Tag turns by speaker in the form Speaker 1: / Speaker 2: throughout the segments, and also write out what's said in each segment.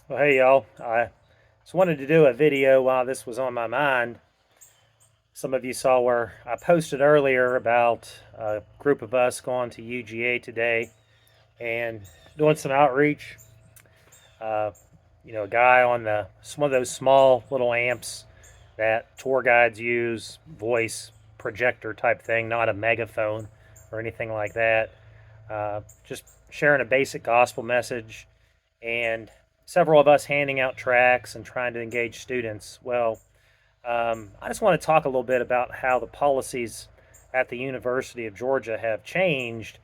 Speaker 1: Well, hey y'all. I just wanted to do a video while this was on my mind. Some of you saw where I posted earlier about a group of us going to UGA today and doing some outreach. Uh, a guy on one of those small little amps that tour guides use, voice projector type thing, not a megaphone or anything like that. Just sharing a basic gospel message, and several of us handing out tracts and trying to engage students. Well, I just want to talk a little bit about how the policies at the University of Georgia have changed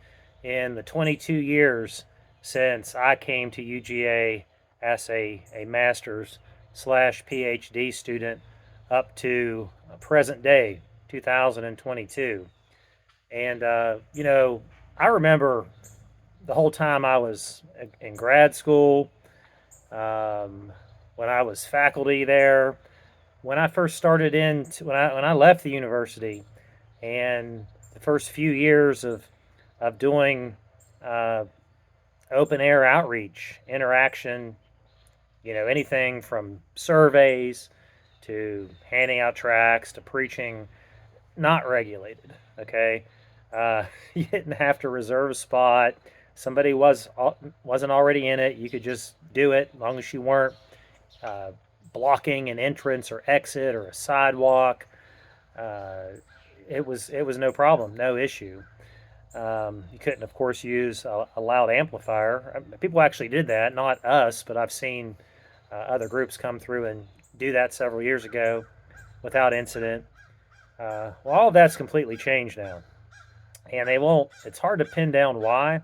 Speaker 1: in the 22 years since I came to UGA as a master's slash PhD student up to present day, 2022. And, I remember the whole time I was in grad school, um, when I was faculty there, when I first started when I left the university, and the first few years of doing uh, open air outreach, interaction, anything from surveys to handing out tracts to preaching, not regulated. Okay, you didn't have to reserve a spot. Somebody wasn't already in it. You could just do it as long as you weren't uh, blocking an entrance or exit or a sidewalk. Uh, it was no problem, no issue. You couldn't, of course, use a loud amplifier. People actually did that, not us, but I've seen other groups come through and do that several years ago without incident. Well, all of that's completely changed now, and they won't. It's hard to pin down why.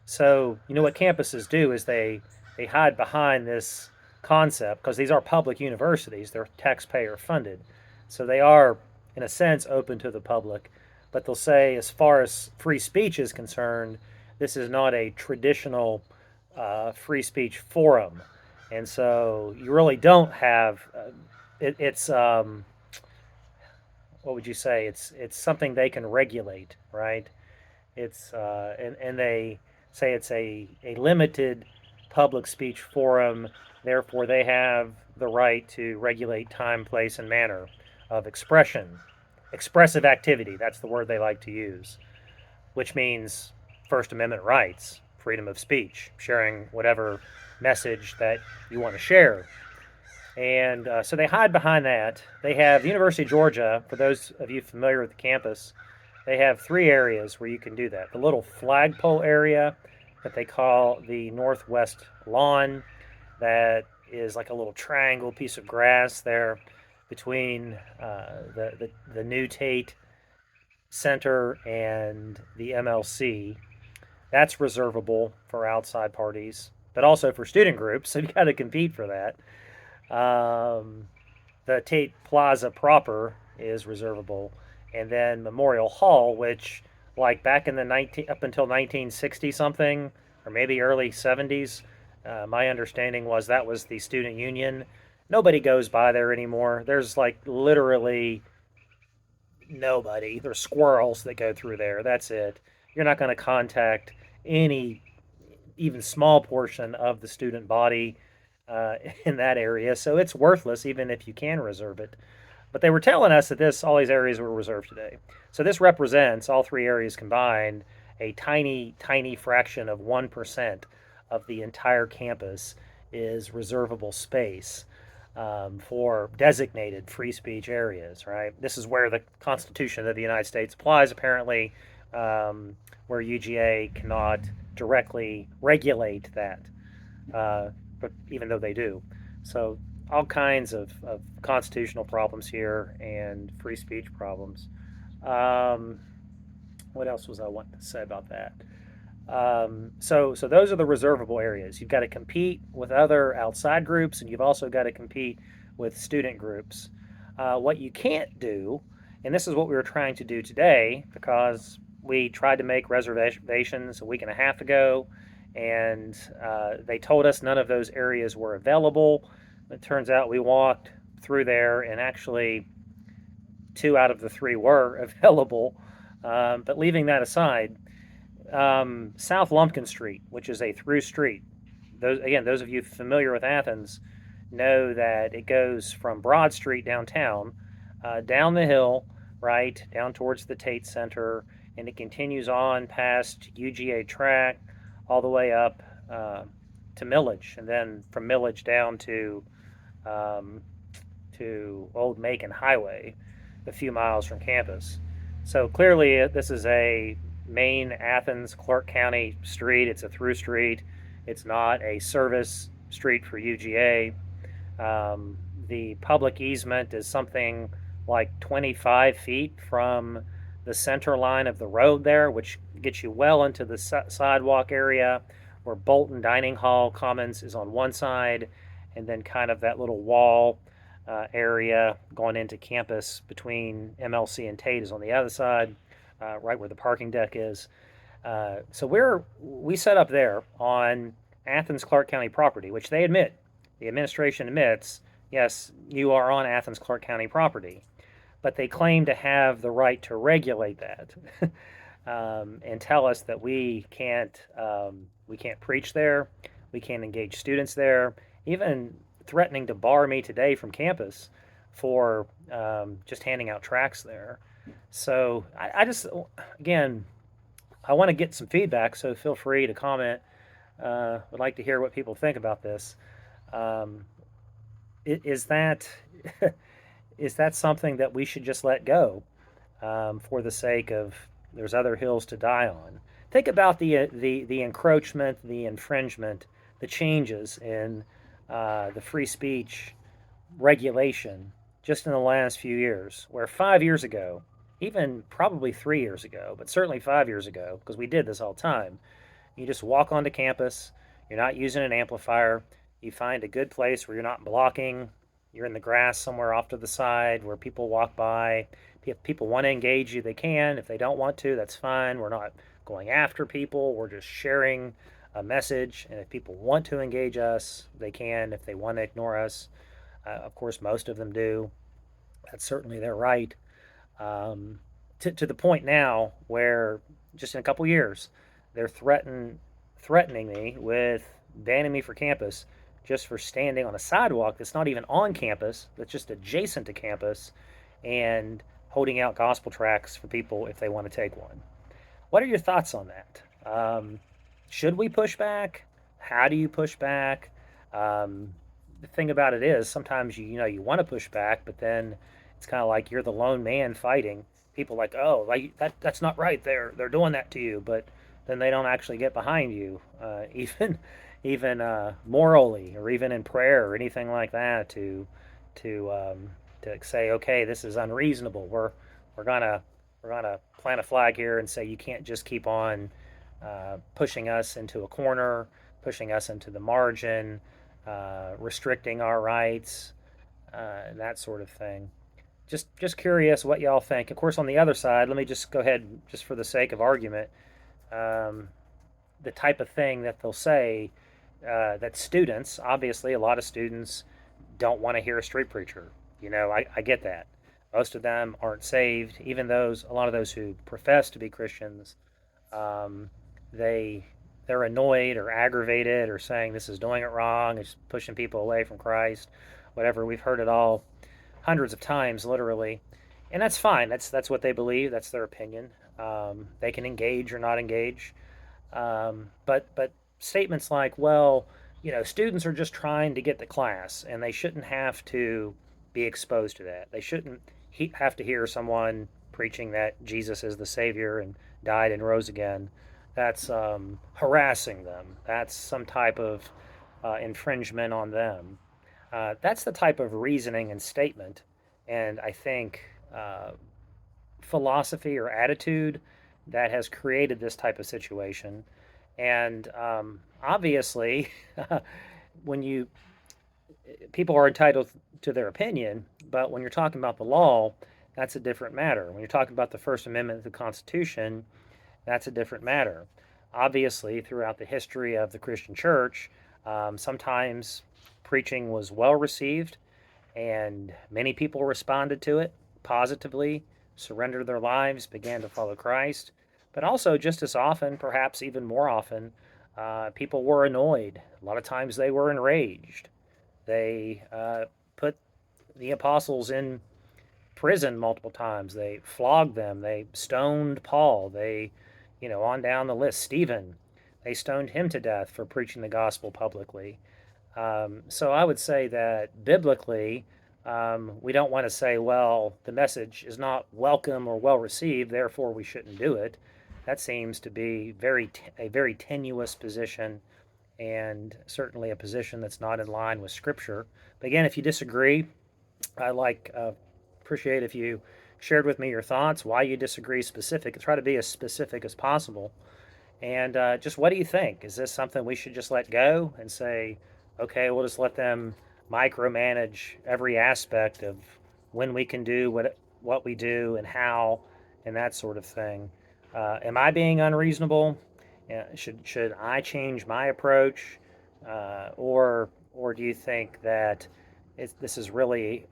Speaker 1: So, what campuses do is they hide behind this concept because these are public universities, they're taxpayer funded. So they are, in a sense, open to the public. But they'll say, as far as free speech is concerned, this is not a traditional free speech forum. And so you really don't have, it's, what would you say? It's something they can regulate, right? And they say it's a limited public speech forum. Therefore, they have the right to regulate time, place, and manner of expression. Expressive activity, that's the word they like to use, which means First Amendment rights, freedom of speech, sharing whatever message that you want to share. And so they hide behind that. They have the University of Georgia, for those of you familiar with the campus, they have three areas where you can do that. The little flagpole area that they call the Northwest Lawn, that is like a little triangle piece of grass there between the new Tate Center and the MLC. That's reservable for outside parties, but also for student groups. So you got to compete for that. Um, the Tate Plaza proper is reservable, and then Memorial Hall, which, like back in the 19 up until 1960 something, or maybe early 70s, my understanding was that was the student union. Nobody goes by there anymore. There's like literally nobody. There's squirrels that go through there. That's it. You're not going to contact any even small portion of the student body uh, in that area, so it's worthless even if you can reserve it. But they were telling us that all these areas were reserved today. So this represents, all three areas combined, a tiny, tiny fraction of 1% of the entire campus is reservable space for designated free speech areas, right? This is where the Constitution of the United States applies, apparently, where UGA cannot directly regulate that, but even though they do. So all kinds of constitutional problems here and free speech problems. Um, what else was I wanting to say about that? So those are the reservable areas. You've got to compete with other outside groups, and you've also got to compete with student groups. What you can't do, and this is what we were trying to do today, because we tried to make reservations a week and a half ago, and they told us none of those areas were available. It turns out we walked through there, and actually, two out of the three were available. But leaving that aside, South Lumpkin Street, which is a through street, those of you familiar with Athens know that it goes from Broad Street downtown, down the hill, right down towards the Tate Center, and it continues on past UGA Track, all the way up uh, to Millage, and then from Millage down um, to Old Macon Highway, a few miles from campus. So clearly, this is a main Athens-Clarke County street. It's a through street. It's not a service street for UGA. Um, the public easement is something like 25 feet from the center line of the road there, which gets you well into the sidewalk area where Bolton Dining Hall Commons is on one side, and then kind of that little wall area going into campus between MLC and Tate is on the other side, right where the parking deck is. So we set up there on Athens-Clarke County property, which they admit, the administration admits, yes, you are on Athens-Clarke County property, but they claim to have the right to regulate that and tell us that we can't preach there, we can't engage students there, even threatening to bar me today from campus for just handing out tracts there. So I just, again, I want to get some feedback, so feel free to comment. Would like to hear what people think about this. Um, is that is that something that we should just let go for the sake of there's other hills to die on? Think about the encroachment, the infringement, the changes in the free speech regulation just in the last few years, where 5 years ago, even probably 3 years ago, but certainly 5 years ago, because we did this all the time, you just walk onto campus, you're not using an amplifier, you find a good place where you're not blocking, you're in the grass somewhere off to the side where people walk by. If people want to engage you, they can. If they don't want to, that's fine. We're not going after people, we're just sharing a message. And if people want to engage us, they can. If they want to ignore us, of course, most of them do. That's certainly their right. Um, to the point now where just in a couple years, they're threatening me with banning me for campus just for standing on a sidewalk that's not even on campus, that's just adjacent to campus, and holding out gospel tracts for people if they want to take one. What are your thoughts on that? Should we push back? How do you push back? Um, the thing about it is sometimes you want to push back, but then it's kind of like you're the lone man fighting. People like, oh, like that's not right. They're doing that to you, but then they don't actually get behind you, even morally or even in prayer or anything like that to to say, okay, this is unreasonable. We're gonna we're gonna plant a flag here and say you can't just keep on pushing us into a corner, pushing us into the margin, restricting our rights, and that sort of thing. Just curious what y'all think. Of course, on the other side, let me just go ahead, just for the sake of argument, um, the type of thing that they'll say that students, obviously, a lot of students don't want to hear a street preacher. I get that. Most of them aren't saved. Even a lot of those who profess to be Christians, um, they they're annoyed or aggravated or saying this is doing it wrong. It's pushing people away from Christ. Whatever. We've heard it all hundreds of times, literally, and that's fine. That's what they believe. That's their opinion. They can engage or not engage. But statements like, well, students are just trying to get to class, and they shouldn't have to be exposed to that. They shouldn't have to hear someone preaching that Jesus is the Savior and died and rose again. That's harassing them. That's some type of infringement on them. That's the type of reasoning and statement, and I think philosophy or attitude that has created this type of situation. And obviously, when you people are entitled to their opinion, but when you're talking about the law, that's a different matter. When you're talking about the First Amendment of the Constitution, that's a different matter. Obviously, throughout the history of the Christian church, sometimes preaching was well received and many people responded to it positively, surrendered their lives, began to follow Christ. But also, just as often, perhaps even more often, People were annoyed. A lot of times they were enraged. They put the apostles in prison multiple times. They flogged them. They stoned Paul. On down the list, Stephen, they stoned him to death for preaching the gospel publicly. So I would say that biblically, we don't want to say, well, the message is not welcome or well received, therefore we shouldn't do it. That seems to be a very tenuous position, and certainly a position that's not in line with Scripture. But again, if you disagree, I appreciate if you shared with me your thoughts, why you disagree specific. Try to be as specific as possible. And just what do you think? Is this something we should just let go and say, okay, we'll just let them micromanage every aspect of when we can do what we do and how and that sort of thing? Am I being unreasonable? Should I change my approach, or do you think that this is really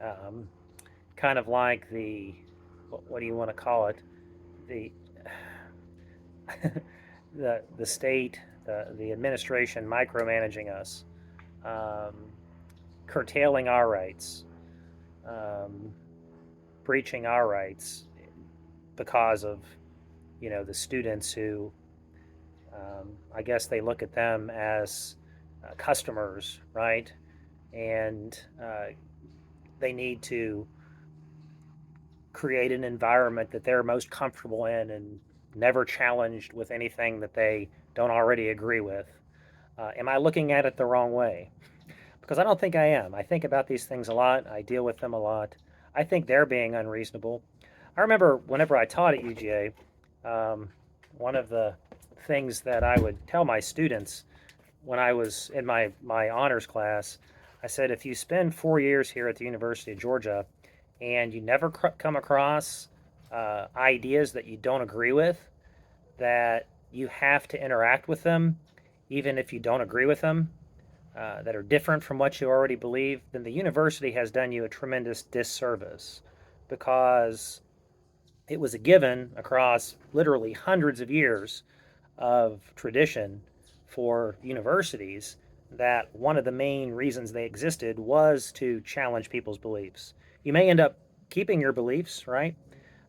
Speaker 1: kind of like what do you want to call it, the the state, the administration micromanaging us, um, curtailing our rights, um, breaching our rights because of the students who I guess they look at them as customers, right? And they need to create an environment that they're most comfortable in and never challenged with anything that they don't already agree with. Am I looking at it the wrong way? Because I don't think I am. I think about these things a lot. I deal with them a lot. I think they're being unreasonable. I remember whenever I taught at UGA, one of the things that I would tell my students when I was in my honors class, I said, if you spend 4 years here at the University of Georgia and you never come across ideas that you don't agree with, that you have to interact with them, even if you don't agree with them, that are different from what you already believe, then the university has done you a tremendous disservice, because it was a given across literally hundreds of years of tradition for universities that one of the main reasons they existed was to challenge people's beliefs. You may end up keeping your beliefs, right?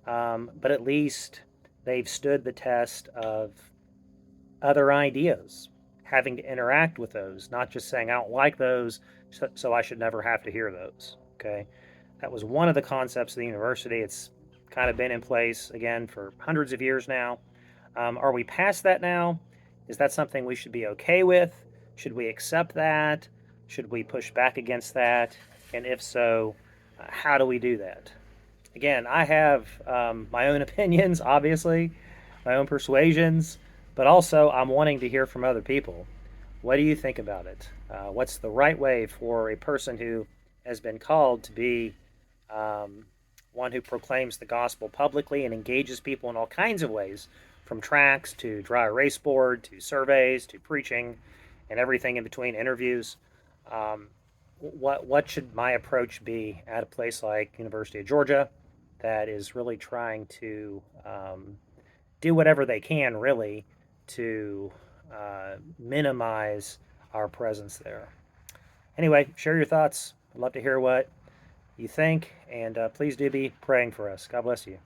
Speaker 1: But at least they've stood the test of other ideas, having to interact with those, not just saying, I don't like those, so I should never have to hear those. Okay. That was one of the concepts of the university. It's kind of been in place again for hundreds of years now. Are we past that now? Is that something we should be okay with? Should we accept that? Should we push back against that? And if so, how do we do that? Again, I have my own opinions, obviously, my own persuasions, but also I'm wanting to hear from other people. What do you think about it? What's the right way for a person who has been called to be um, one who proclaims the gospel publicly and engages people in all kinds of ways, from tracts to dry erase board to surveys to preaching and everything in between, interviews? Um, what should my approach be at a place like University of Georgia that is really trying to do whatever they can, really, to minimize our presence there? Anyway, share your thoughts. I'd love to hear what you think, and please do be praying for us. God bless you.